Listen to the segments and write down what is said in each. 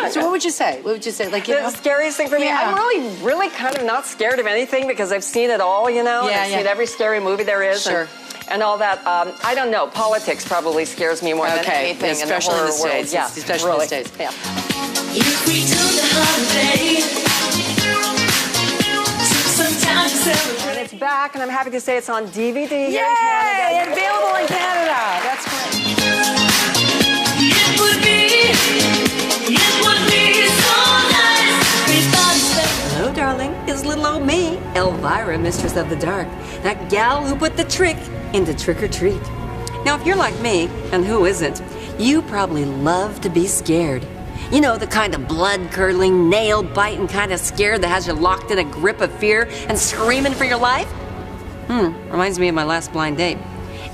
Yeah. So what would you say? What would you say? Like, you know? The scariest thing for me, I'm really kind of not scared of anything because I've seen it all, you know? Yeah, I've seen every scary movie there is. Sure. And all that. I don't know. Politics probably scares me more than anything especially in the in the horror world. States. Yeah, especially really. in the States. Yeah. If we do the holiday, some time to celebrate. And it's back, and I'm happy to say it's on DVD here in Yay! Canada. Available in Canada. That's great. It would be so nice. Hello, darling. It's little old me, Elvira, Mistress of the Dark. That gal who put the trick into trick or treat. Now, if you're like me, and who isn't, you probably love to be scared. You know, the kind of blood-curdling, nail-biting kind of scare that has you locked in a grip of fear and screaming for your life? Reminds me of my last blind date.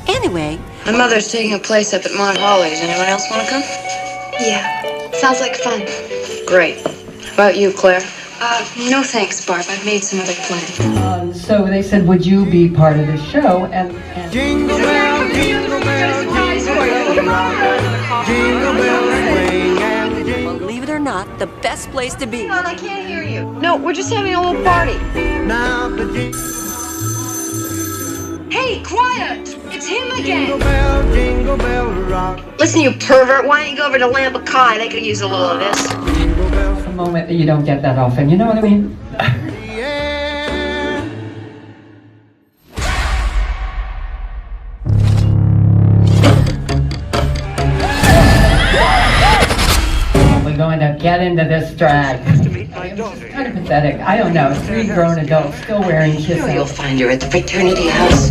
Anyway... My mother's taking a place up at Mount Holly's. Anyone else want to come? Yeah. Sounds like fun. Great. How about you, Claire? No thanks, Barb. I've made some other plans. So they said, would you be part of the show? And Jingle bell, jingle bell, jingle bell, jingle bell ring and jingle. Believe it or not, the best place to be. I can't hear you. No, we're just having a little party. Now the Hey, quiet! It's him again! jingle bell rock. Listen, you pervert, why don't you go over to Lambakai? They could use a little of this. Jingle bell, it's a moment that you don't get that often. You know what I mean? yeah. We're going to get into this drag. It's kind of pathetic. I don't know. 3 grown adults still wearing Sure, you'll kisses. find her at the fraternity house.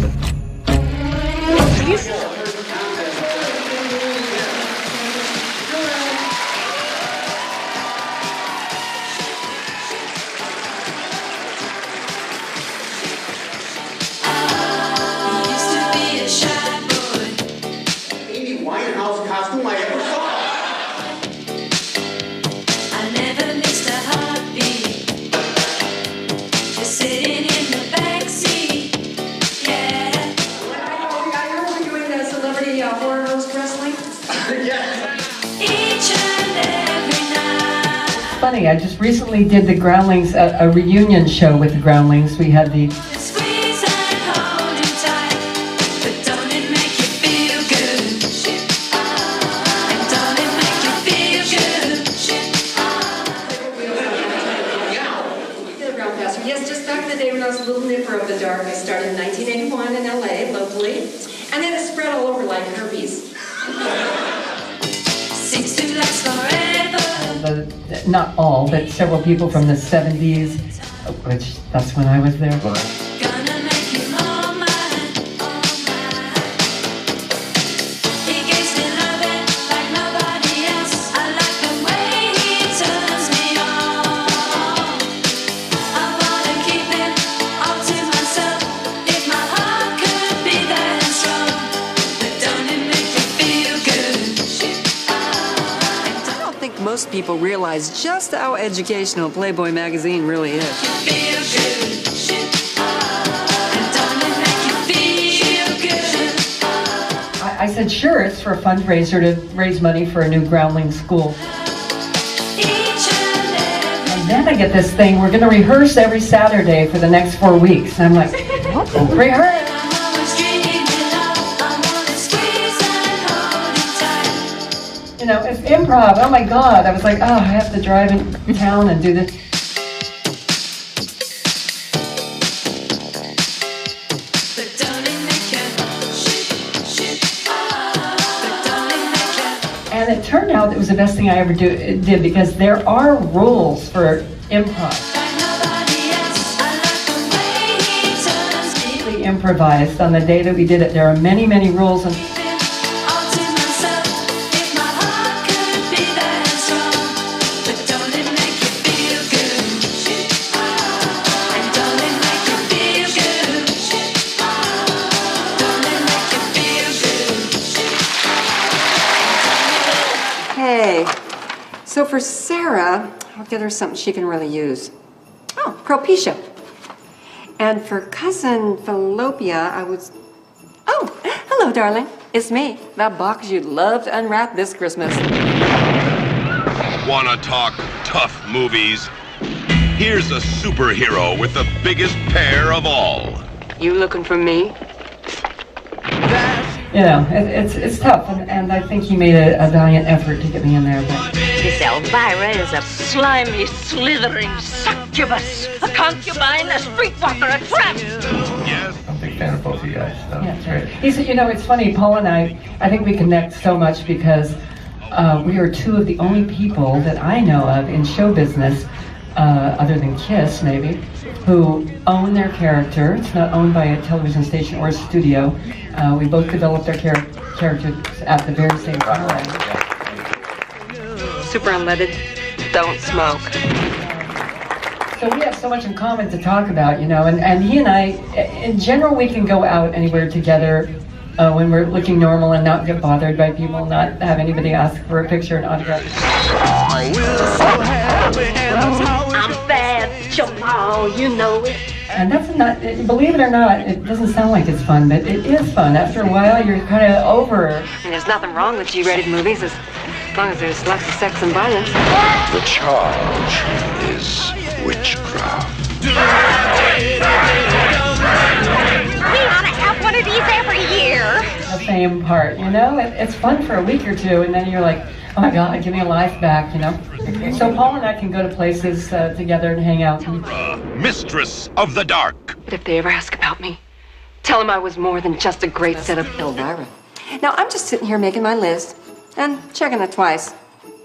Used to be a shy boy. Amy Winehouse costume I ever saw. I never missed a heartbeat. Just sitting in the backseat. Yeah. I heard we're doing the celebrity horror host wrestling. Each and every night. Funny, I just recently did the Groundlings, a reunion show with the Groundlings. We had the Squeeze and hold you tight. But don't it make you feel good? And don't it make you feel good? Yes, just back in the day when I was a little nipper of the dark, I started in 1981 in LA, locally, and then it spread all over like herpes. Seems to last forever. not all, but several people from the 70s, which that's when I was there. Gonna make you all mine, all mine. He gives me loving like nobody else. I like the way he turns me on. I wanna keep him all to myself. If my heart could be that strong, but don't it make you feel good? I don't think most people realize just how educational Playboy magazine really is. Feel good. And don't it make you feel good? I said, sure, it's for a fundraiser to raise money for a new Groundling school. Each and every And then I get this thing, we're going to rehearse every Saturday for the next 4 weeks. And I'm like, what? Rehearse? I'm always dreaming of. I wanna squeeze and hold you tight. You know, it's improv. Oh my God. I was like, oh, I have to drive in town and do this. But don't it make you but don't it make you And it turned out it was the best thing I ever did because there are rules for improv. like nobody else? I like the way he turns me We improvised on the day that we did it. There are many, many rules. And all to myself. If my heart could be that strong, but don't it make you feel good? And don't it make you feel good? Don't it make you feel good? Hey, so for Sarah, I'll get her something she can really use. Oh, Propecia. And for cousin Falloppia, I was... Oh, hello, darling. It's me, that box you'd love to unwrap this Christmas. Want to talk tough movies? Here's a superhero with the biggest pair of all. You looking for me? You know, it's tough, and I think he made a valiant effort to get me in there. But This Elvira is a slimy, slithering succubus, a concubine, a streetwalker, a tramp. Yes. I'm a big fan of both of you guys. So yeah, it's great. He's, you know, it's funny. Paul and I think we connect so much because we are two of the only people that I know of in show business, other than Kiss maybe, who own their character. It's not owned by a television station or a studio. We both developed our characters at the very same time. Super unleaded. Don't smoke. So we have so much in common to talk about, you know, and he and I, in general, we can go out anywhere together when we're looking normal and not get bothered by people, not have anybody ask for a picture and autograph. I'm bad, Jamal, you know it. And that's not, believe it or not, it doesn't sound like it's fun, but it is fun. After a while, you're kind of over. I mean, there's nothing wrong with G-rated movies as long as there's lots of sex and violence. The charge is witchcraft. We ought to have one of these every year. The same part, you know? It's fun for a week or two, and then you're like, oh my God, give me a life back, you know? So Paul and I can go to places together and hang out. Mistress of the Dark. But if they ever ask about me, tell them I was more than just a great set of Elvira. Now, I'm just sitting here making my list and checking it twice,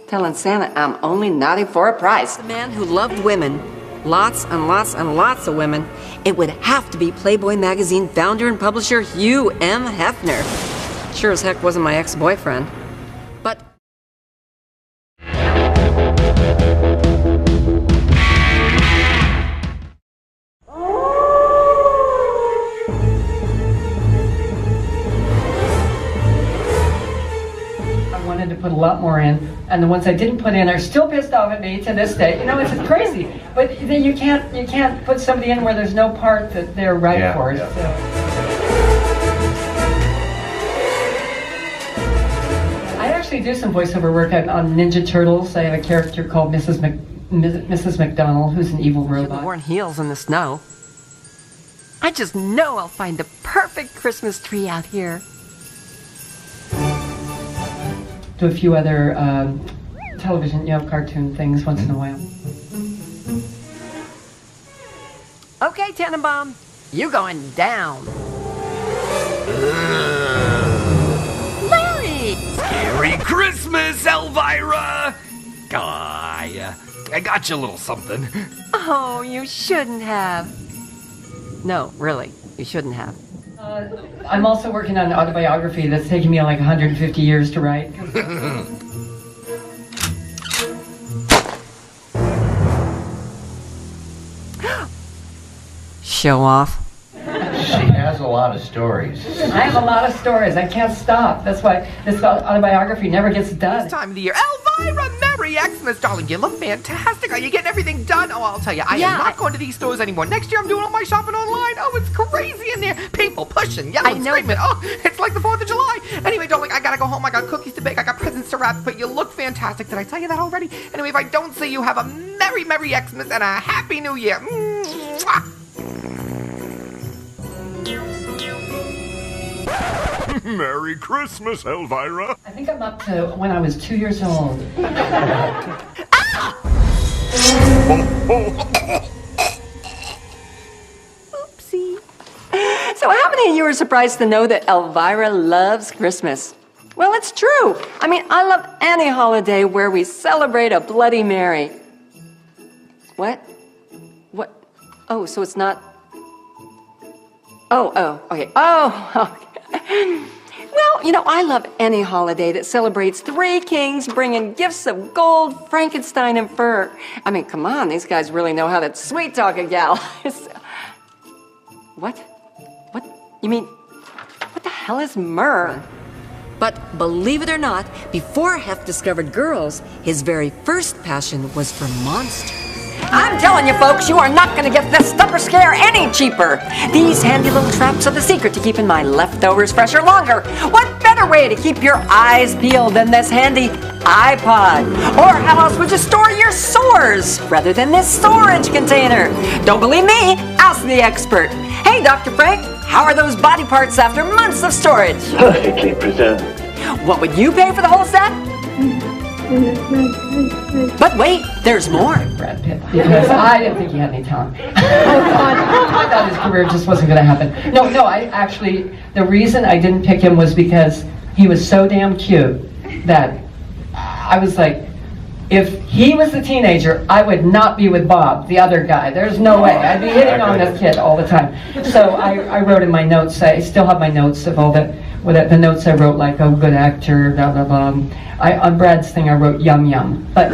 telling Santa I'm only naughty for a price. The man who loved women, lots and lots and lots of women, it would have to be Playboy magazine founder and publisher Hugh M. Hefner. Sure as heck wasn't my ex-boyfriend. But to put a lot more in, and the ones I didn't put in are still pissed off at me to this day. You know, it's crazy, but then you can't put somebody in where there's no part that they're right for. Yeah. So. I actually do some voiceover work on Ninja Turtles. I have a character called Mrs. McDonald, who's an evil robot. worn heels in the snow. I just know I'll find the perfect Christmas tree out here. Do a few other television, you know, cartoon things once in a while. Okay, Tannenbaum, you going down. Larry! Merry Christmas, Elvira! I got you a little something. Oh, you shouldn't have. No, really, you shouldn't have. I'm also working on an autobiography that's taken me like 150 years to write. Show off. She has a lot of stories. I have a lot of stories. I can't stop. That's why this autobiography never gets done. This time of the year. Elvira, Merry Xmas, darling. You look fantastic. Are you getting everything done? Oh, I'll tell you, I am not going to these stores anymore. Next year, I'm doing all my shopping online. Oh, it's crazy in there. People pushing, yelling, screaming. Oh, it's like the 4th of July. Anyway, darling, I gotta go home. I got cookies to bake. I got presents to wrap. But you look fantastic. Did I tell you that already? Anyway, if I don't see you, have a Merry Xmas and a Happy New Year. Mwah. Merry Christmas, Elvira. I think I'm up to when I was 2 years old. Oopsie. So how many of you are surprised to know that Elvira loves Christmas? Well, it's true. I mean, I love any holiday where we celebrate a Bloody Mary. What? What? Oh, so it's not... Oh, okay. Oh, okay. Well, you know, I love any holiday that celebrates 3 kings bringing gifts of gold, Frankenstein, and fur. I mean, come on, these guys really know how to sweet-talk a gal. What? What? You mean, what the hell is myrrh? But believe it or not, before Hef discovered girls, his very first passion was for monsters. I'm telling you folks, you are not going to get this stupper scare any cheaper. These handy little traps are the secret to keeping my leftovers fresher longer. What better better way to keep your eyes peeled than this handy iPod? Or how else would you store your sores rather than this storage container? Don't believe me? Ask the expert. Hey, Dr. Frank, how are those body parts after months of storage? Perfectly preserved. What would you pay for the whole set? But wait, there's more. Brad Pitt, because I didn't think he had any talent. I thought his career just wasn't going to happen. No, I actually, the reason I didn't pick him was because he was so damn cute that I was like, if he was the teenager, I would not be with Bob, the other guy. There's no way. I'd be hitting on this kid all the time. So I wrote in my notes, I still have my notes of all the notes I wrote, like, oh, good actor, blah, blah, blah. On Brad's thing, I wrote yum, yum. But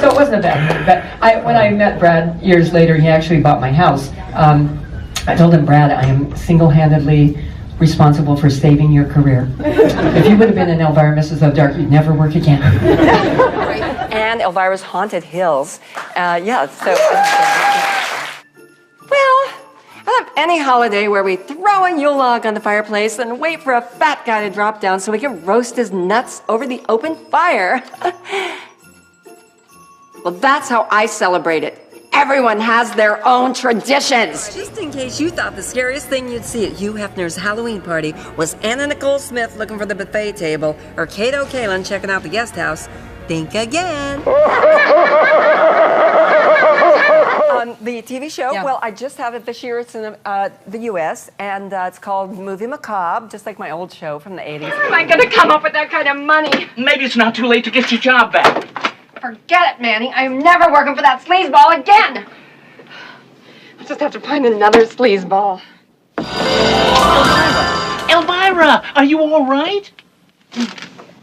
so it wasn't a bad thing. But when I met Brad years later, he actually bought my house. I told him, Brad, I am single-handedly responsible for saving your career. If you would have been in Elvira, Mistress of the Dark, you'd never work again. And Elvira's Haunted Hills. Yeah, so... Well, I love any holiday where we throw a Yule log on the fireplace and wait for a fat guy to drop down so we can roast his nuts over the open fire. Well, that's how I celebrate it. Everyone has their own traditions. Just in case you thought the scariest thing you'd see at Hugh Hefner's Halloween party was Anna Nicole Smith looking for the buffet table or Kato Kalin checking out the guest house, think again. The TV show, Yeah. well, I just have it this year. It's in the U.S., and it's called Movie Macabre, just like my old show from the 80s. How am I gonna come up with that kind of money? Maybe it's not too late to get your job back. Forget it, Manny. I am never working for that sleazeball again. I'll just have to find another sleazeball. Elvira, are you all right?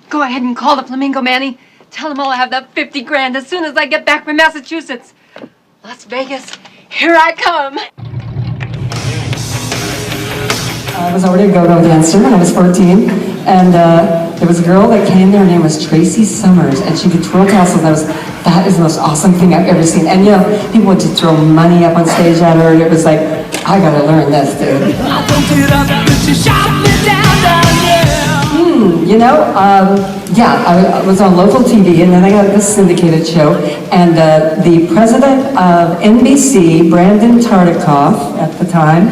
Go ahead and call the Flamingo, Manny. Tell them all I have that 50 grand as soon as I get back from Massachusetts. Las Vegas, here I come. I was already a go-go dancer when I was 14, and there was a girl that came there, her name was Tracy Summers, and she could twirl tassels. That is the most awesome thing I've ever seen. And you know, people would just throw money up on stage at her, and it was like, I gotta learn this, dude. Yeah, I was on local TV, and then I got this syndicated show, and the president of NBC, Brandon Tartikoff, at the time,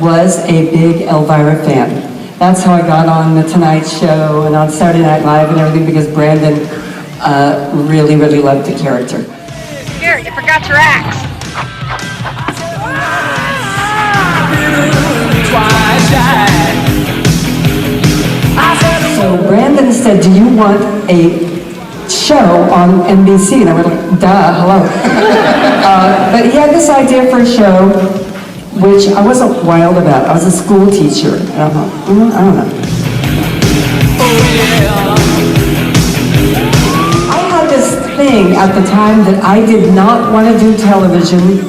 was a big Elvira fan. That's how I got on The Tonight Show and on Saturday Night Live and everything, because Brandon really, really loved the character. Here, you forgot your axe. So Brandon said, do you want a show on NBC? And I went like, duh, hello. But he had this idea for a show which I wasn't wild about. I was a school teacher. And I thought, I don't know. I had this thing at the time that I did not want to do television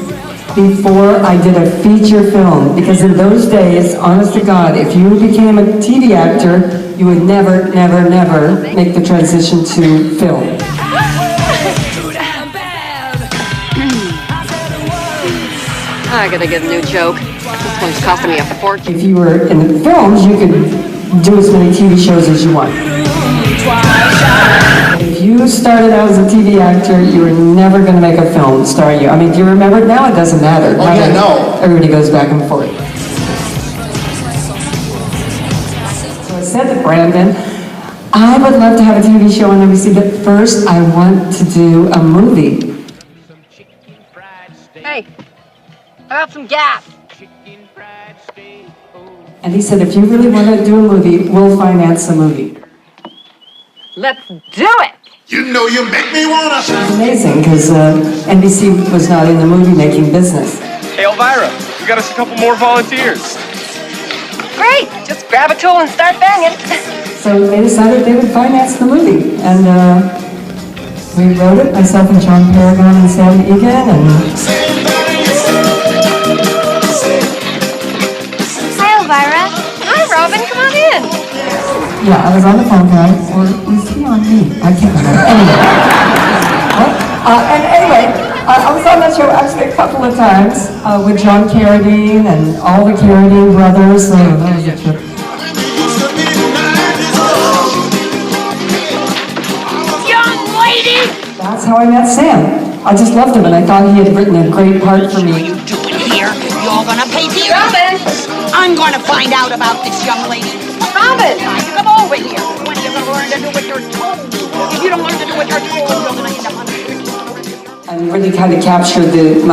before I did a feature film. Because in those days, honest to God, if you became a TV actor, you would never, never, never make the transition to film. I gotta get a new joke. This one's costing me a fortune. If you were in the films, you could do as many TV shows as you want. If you started out as a TV actor, you were never going to make a film starring you. I mean, do you remember? Now it doesn't matter. Oh, yeah, no. Everybody goes back and forth. So I said to Brandon, I would love to have a TV show on NBC, but first I want to do a movie. Hey, I got some gas. And he said, if you really want to do a movie, we'll finance the movie. Let's do it. You know you make me wanna. It was amazing, because NBC was not in the movie-making business. Hey, Elvira, we got us a couple more volunteers. Great. Just grab a tool and start banging. So they decided they would finance the movie. And we wrote it, myself and John Paragon and Sam Egan. And Hi, Elvira. Hi, Robin. Come on in. yeah, I was on the phone, guys. Or was he on me? I can't remember. Anyway. And anyway, I was on that show actually a couple of times with John Carradine and all the Carradine brothers. That was a trip. Young lady! That's how I met Sam. I just loved him, and I thought he had written a great part for me. Here, you're gonna pay for your Robin! I'm gonna find out about this young lady. Robin! Come over here. When are you gonna learn to do what you're told? If you don't learn to do what you're told, you're gonna end up on the street. And really kind of captured the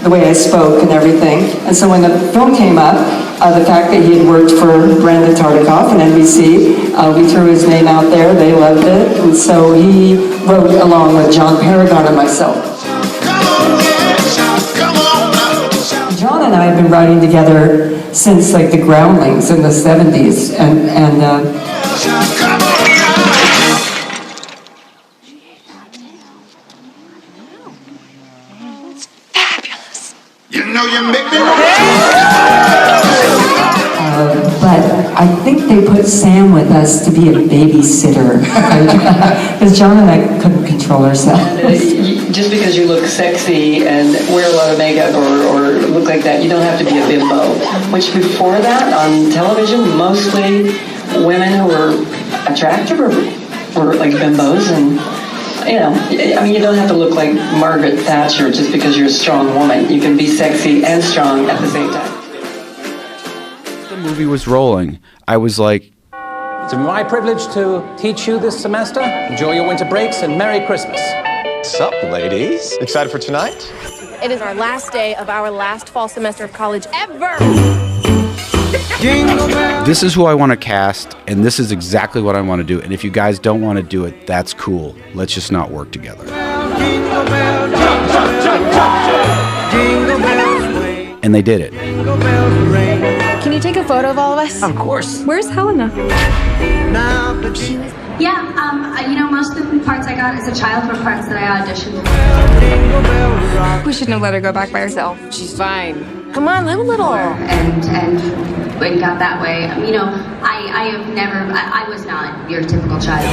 way I spoke and everything. And so when the film came up, the fact that he had worked for Brandon Tartikoff and NBC, we threw his name out there. They loved it, and so he wrote along with John Paragon and myself. John and I have been writing together since like the Groundlings in the 70s, and You know you make me but I think they put Sam with us to be a babysitter, because John and I couldn't control ourselves. Just because you look sexy and wear a lot of makeup or look like that, you don't have to be a bimbo. Which before that, on television, mostly women who were attractive were like bimbos, and you know, I mean, you don't have to look like Margaret Thatcher just because you're a strong woman. You can be sexy and strong at the same time. The movie was rolling. I was like, It's my privilege to teach you this semester. Enjoy your winter breaks and Merry Christmas. What's up, ladies? Excited for tonight? It is our last day of our last fall semester of college ever. this is who I want to cast, and this is exactly what I want to do. And if you guys don't want to do it, that's cool. Let's just not work together. And they did it. Can you take a photo of all of us? Of course. Where's Helena? Yeah, you know, most of the parts I got as a child were parts that I auditioned for. We shouldn't have let her go back by herself. She's fine. Come on, live a little. And got that way. You know, I have never, I was not your typical child.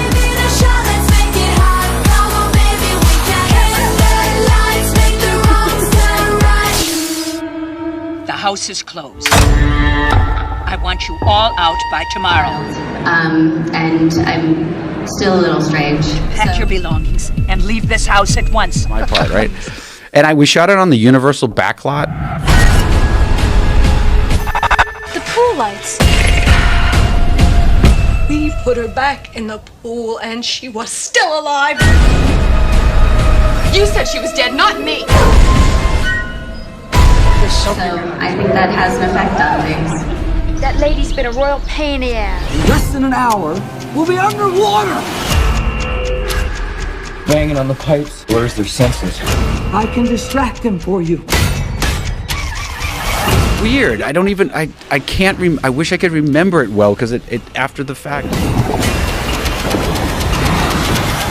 The house is closed. I want you all out by tomorrow. And I'm still a little strange. Pack your belongings and leave this house at once. My part, right? And we shot it on the Universal backlot. The pool lights. We put her back in the pool and she was still alive. You said she was dead, not me. So I think that has an effect on things. That lady's been a royal pain in the ass. In less than an hour, we'll be underwater. Banging on the pipes blurs their senses. I can distract them for you. Weird. I don't even. I can't. I wish I could remember it well because it after the fact.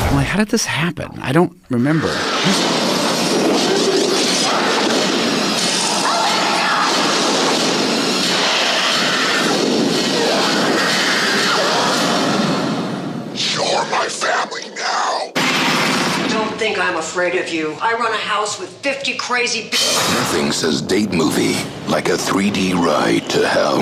I'm like, how did this happen? I don't remember. Think I'm afraid of you. I run a house with 50 crazy Nothing says date movie like a 3D ride to hell.